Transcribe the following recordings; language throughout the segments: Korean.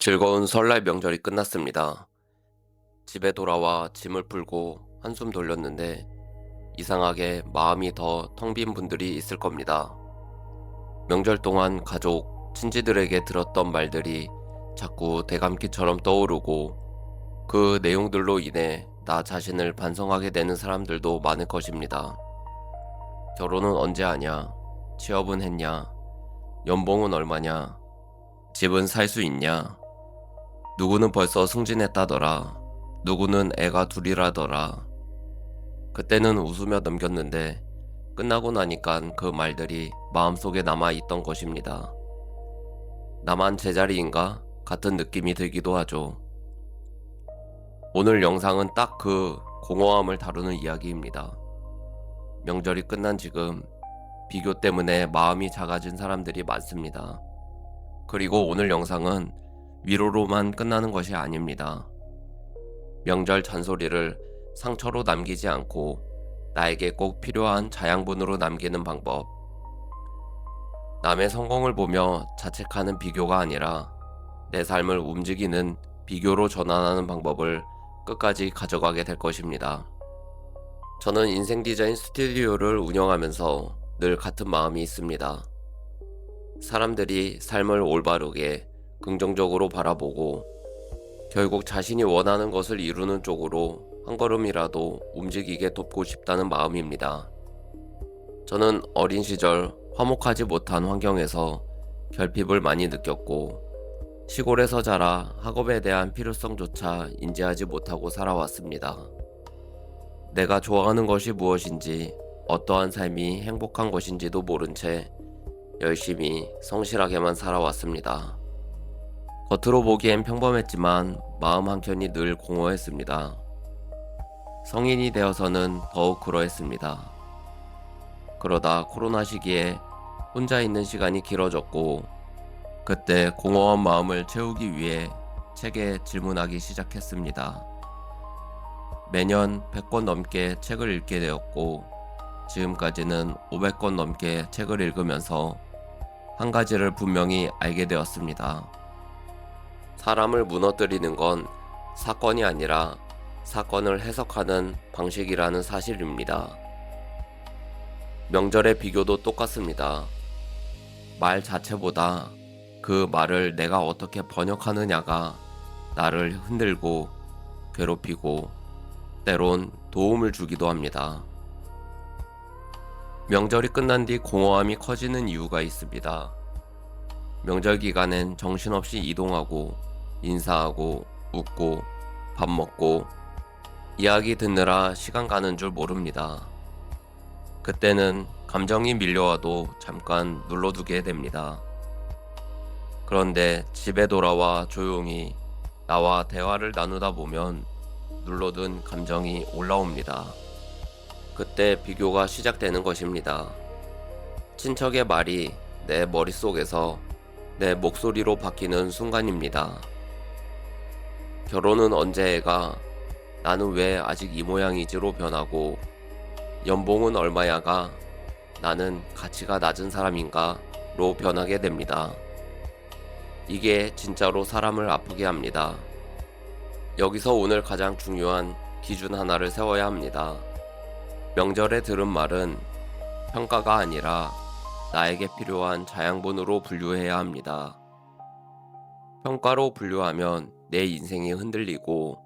즐거운 설날 명절이 끝났습니다. 집에 돌아와 짐을 풀고 한숨 돌렸는데 이상하게 마음이 더 텅 빈 분들이 있을 겁니다. 명절 동안 가족, 친지들에게 들었던 말들이 자꾸 대감기처럼 떠오르고 그 내용들로 인해 나 자신을 반성하게 되는 사람들도 많을 것입니다. 결혼은 언제 하냐? 취업은 했냐? 연봉은 얼마냐? 집은 살 수 있냐? 누구는 벌써 승진했다더라. 누구는 애가 둘이라더라. 그때는 웃으며 넘겼는데 끝나고 나니깐 그 말들이 마음속에 남아있던 것입니다. 나만 제자리인가? 같은 느낌이 들기도 하죠. 오늘 영상은 딱 그 공허함을 다루는 이야기입니다. 명절이 끝난 지금 비교 때문에 마음이 작아진 사람들이 많습니다. 그리고 오늘 영상은 위로로만 끝나는 것이 아닙니다. 명절 잔소리를 상처로 남기지 않고 나에게 꼭 필요한 자양분으로 남기는 방법. 남의 성공을 보며 자책하는 비교가 아니라 내 삶을 움직이는 비교로 전환하는 방법을 끝까지 가져가게 될 것입니다. 저는 인생 디자인 스튜디오를 운영하면서 늘 같은 마음이 있습니다. 사람들이 삶을 올바르게 긍정적으로 바라보고 결국 자신이 원하는 것을 이루는 쪽으로 한 걸음이라도 움직이게 돕고 싶다는 마음입니다. 저는 어린 시절 화목하지 못한 환경에서 결핍을 많이 느꼈고 시골에서 자라 학업에 대한 필요성조차 인지하지 못하고 살아왔습니다. 내가 좋아하는 것이 무엇인지, 어떠한 삶이 행복한 것인지도 모른 채 열심히 성실하게만 살아왔습니다. 겉으로 보기엔 평범했지만 마음 한켠이 늘 공허했습니다. 성인이 되어서는 더욱 그러했습니다. 그러다 코로나 시기에 혼자 있는 시간이 길어졌고 그때 공허한 마음을 채우기 위해 책에 질문하기 시작했습니다. 매년 100권 넘게 책을 읽게 되었고 지금까지는 500권 넘게 책을 읽으면서 한 가지를 분명히 알게 되었습니다. 사람을 무너뜨리는 건 사건이 아니라 사건을 해석하는 방식이라는 사실입니다. 명절의 비교도 똑같습니다. 말 자체보다 그 말을 내가 어떻게 번역하느냐가 나를 흔들고 괴롭히고 때론 도움을 주기도 합니다. 명절이 끝난 뒤 공허함이 커지는 이유가 있습니다. 명절 기간엔 정신없이 이동하고 인사하고 웃고 밥 먹고 이야기 듣느라 시간 가는 줄 모릅니다. 그때는 감정이 밀려와도 잠깐 눌러두게 됩니다. 그런데 집에 돌아와 조용히 나와 대화를 나누다 보면 눌러둔 감정이 올라옵니다. 그때 비교가 시작되는 것입니다. 친척의 말이 내 머릿속에서 내 목소리로 바뀌는 순간입니다. 결혼은 언제 해가? 나는 왜 아직 이 모양이지로 변하고 연봉은 얼마야가? 나는 가치가 낮은 사람인가?로 변하게 됩니다. 이게 진짜로 사람을 아프게 합니다. 여기서 오늘 가장 중요한 기준 하나를 세워야 합니다. 명절에 들은 말은 평가가 아니라 나에게 필요한 자양분으로 분류해야 합니다. 평가로 분류하면 내 인생이 흔들리고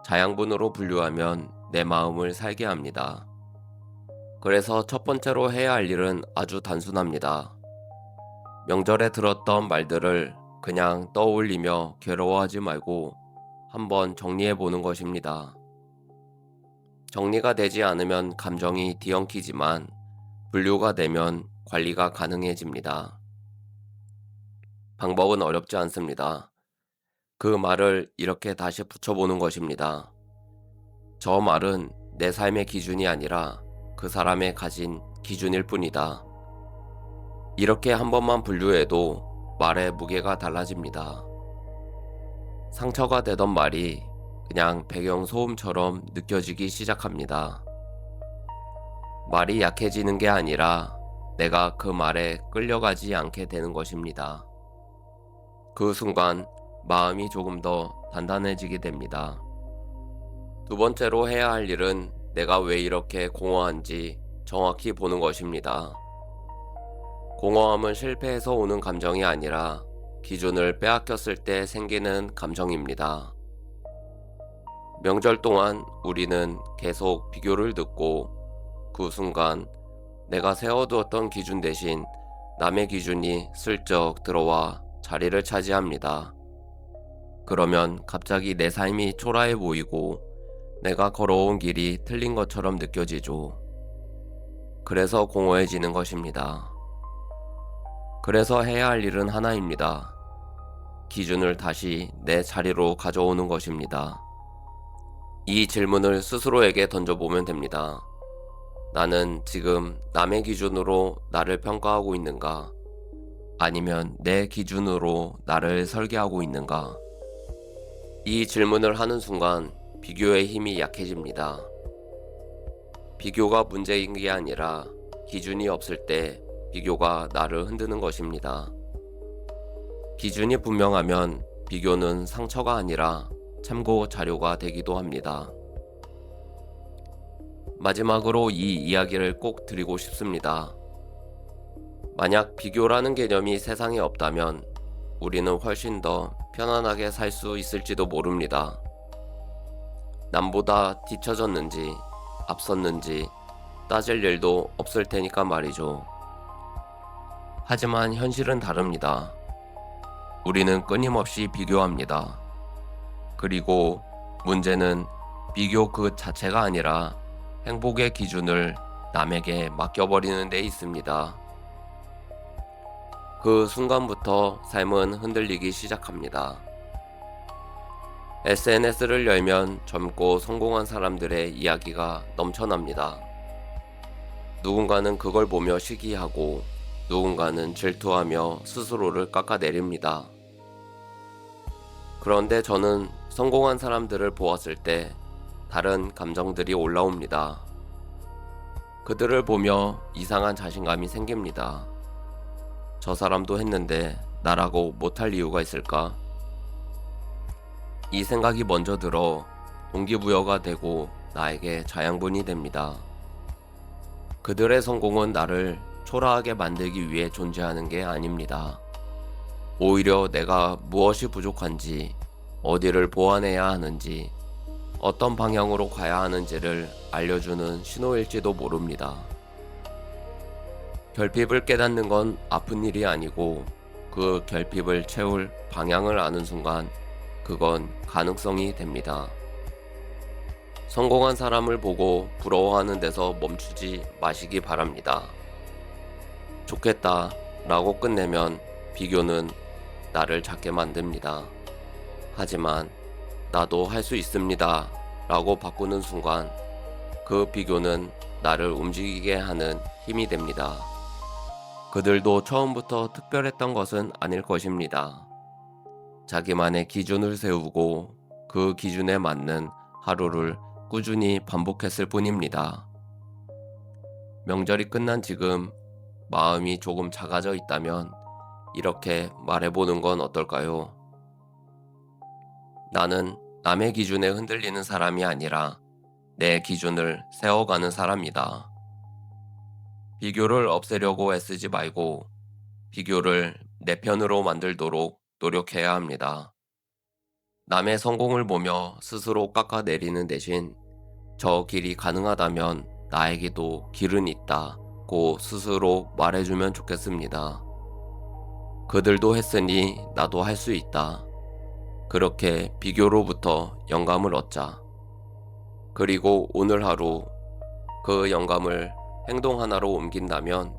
자양분으로 분류하면 내 마음을 살게 합니다. 그래서 첫 번째로 해야 할 일은 아주 단순합니다. 명절에 들었던 말들을 그냥 떠올리며 괴로워하지 말고 한번 정리해 보는 것입니다. 정리가 되지 않으면 감정이 뒤엉키지만 분류가 되면 관리가 가능해집니다. 방법은 어렵지 않습니다. 그 말을 이렇게 다시 붙여보는 것입니다. 저 말은 내 삶의 기준이 아니라 그 사람의 가진 기준일 뿐이다. 이렇게 한 번만 분류해도 말의 무게가 달라집니다. 상처가 되던 말이 그냥 배경소음처럼 느껴지기 시작합니다. 말이 약해지는 게 아니라 내가 그 말에 끌려가지 않게 되는 것입니다. 그 순간 마음이 조금 더 단단해지게 됩니다. 두 번째로 해야 할 일은 내가 왜 이렇게 공허한지 정확히 보는 것입니다. 공허함은 실패해서 오는 감정이 아니라 기준을 빼앗겼을 때 생기는 감정입니다. 명절 동안 우리는 계속 비교를 듣고 그 순간 내가 세워두었던 기준 대신 남의 기준이 슬쩍 들어와 자리를 차지합니다. 그러면 갑자기 내 삶이 초라해 보이고 내가 걸어온 길이 틀린 것처럼 느껴지죠. 그래서 공허해지는 것입니다. 그래서 해야 할 일은 하나입니다. 기준을 다시 내 자리로 가져오는 것입니다. 이 질문을 스스로에게 던져보면 됩니다. 나는 지금 남의 기준으로 나를 평가하고 있는가? 아니면 내 기준으로 나를 설계하고 있는가? 이 질문을 하는 순간 비교의 힘이 약해집니다. 비교가 문제인 게 아니라 기준이 없을 때 비교가 나를 흔드는 것입니다. 기준이 분명하면 비교는 상처가 아니라 참고 자료가 되기도 합니다. 마지막으로 이 이야기를 꼭 드리고 싶습니다. 만약 비교라는 개념이 세상에 없다면 우리는 훨씬 더 편안하게 살 수 있을지도 모릅니다. 남보다 뒤처졌는지 앞섰는지 따질 일도 없을 테니까 말이죠. 하지만 현실은 다릅니다. 우리는 끊임없이 비교합니다. 그리고 문제는 비교 그 자체가 아니라 행복의 기준을 남에게 맡겨버리는 데 있습니다. 그 순간부터 삶은 흔들리기 시작합니다. SNS를 열면 젊고 성공한 사람들의 이야기가 넘쳐납니다. 누군가는 그걸 보며 시기하고 누군가는 질투하며 스스로를 깎아내립니다. 그런데 저는 성공한 사람들을 보았을 때 다른 감정들이 올라옵니다. 그들을 보며 이상한 자신감이 생깁니다. 저 사람도 했는데 나라고 못할 이유가 있을까? 이 생각이 먼저 들어 동기부여가 되고 나에게 자양분이 됩니다. 그들의 성공은 나를 초라하게 만들기 위해 존재하는 게 아닙니다. 오히려 내가 무엇이 부족한지, 어디를 보완해야 하는지, 어떤 방향으로 가야 하는지를 알려주는 신호일지도 모릅니다. 결핍을 깨닫는 건 아픈 일이 아니고 그 결핍을 채울 방향을 아는 순간 그건 가능성이 됩니다. 성공한 사람을 보고 부러워하는 데서 멈추지 마시기 바랍니다. 좋겠다 라고 끝내면 비교는 나를 작게 만듭니다. 하지만 나도 할 수 있습니다 라고 바꾸는 순간 그 비교는 나를 움직이게 하는 힘이 됩니다. 그들도 처음부터 특별했던 것은 아닐 것입니다. 자기만의 기준을 세우고 그 기준에 맞는 하루를 꾸준히 반복했을 뿐입니다. 명절이 끝난 지금 마음이 조금 작아져 있다면 이렇게 말해보는 건 어떨까요? 나는 남의 기준에 흔들리는 사람이 아니라 내 기준을 세워가는 사람이다. 비교를 없애려고 애쓰지 말고 비교를 내 편으로 만들도록 노력해야 합니다. 남의 성공을 보며 스스로 깎아내리는 대신 저 길이 가능하다면 나에게도 길은 있다고 스스로 말해주면 좋겠습니다. 그들도 했으니 나도 할 수 있다. 그렇게 비교로부터 영감을 얻자. 그리고 오늘 하루 그 영감을 행동 하나로 옮긴다면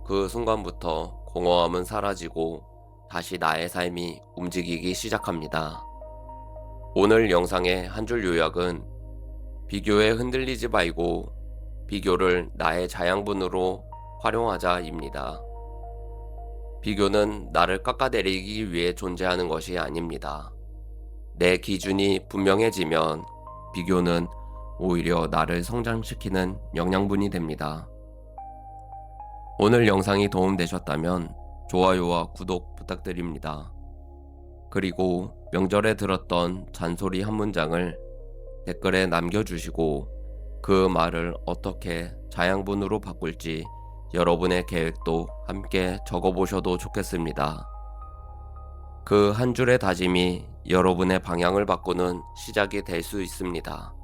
그 순간부터 공허함은 사라지고 다시 나의 삶이 움직이기 시작합니다. 오늘 영상의 한 줄 요약은 비교에 흔들리지 말고 비교를 나의 자양분으로 활용하자입니다. 비교는 나를 깎아내리기 위해 존재하는 것이 아닙니다. 내 기준이 분명해지면 비교는 오히려 나를 성장시키는 영양분이 됩니다. 오늘 영상이 도움되셨다면 좋아요와 구독 부탁드립니다. 그리고 명절에 들었던 잔소리 한 문장을 댓글에 남겨주시고 그 말을 어떻게 자양분으로 바꿀지 여러분의 계획도 함께 적어보셔도 좋겠습니다. 그 한 줄의 다짐이 여러분의 방향을 바꾸는 시작이 될 수 있습니다.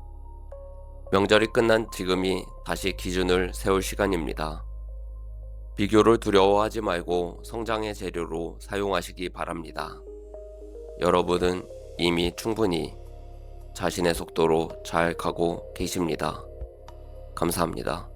명절이 끝난 지금이 다시 기준을 세울 시간입니다. 비교를 두려워하지 말고 성장의 재료로 사용하시기 바랍니다. 여러분은 이미 충분히 자신의 속도로 잘 가고 계십니다. 감사합니다.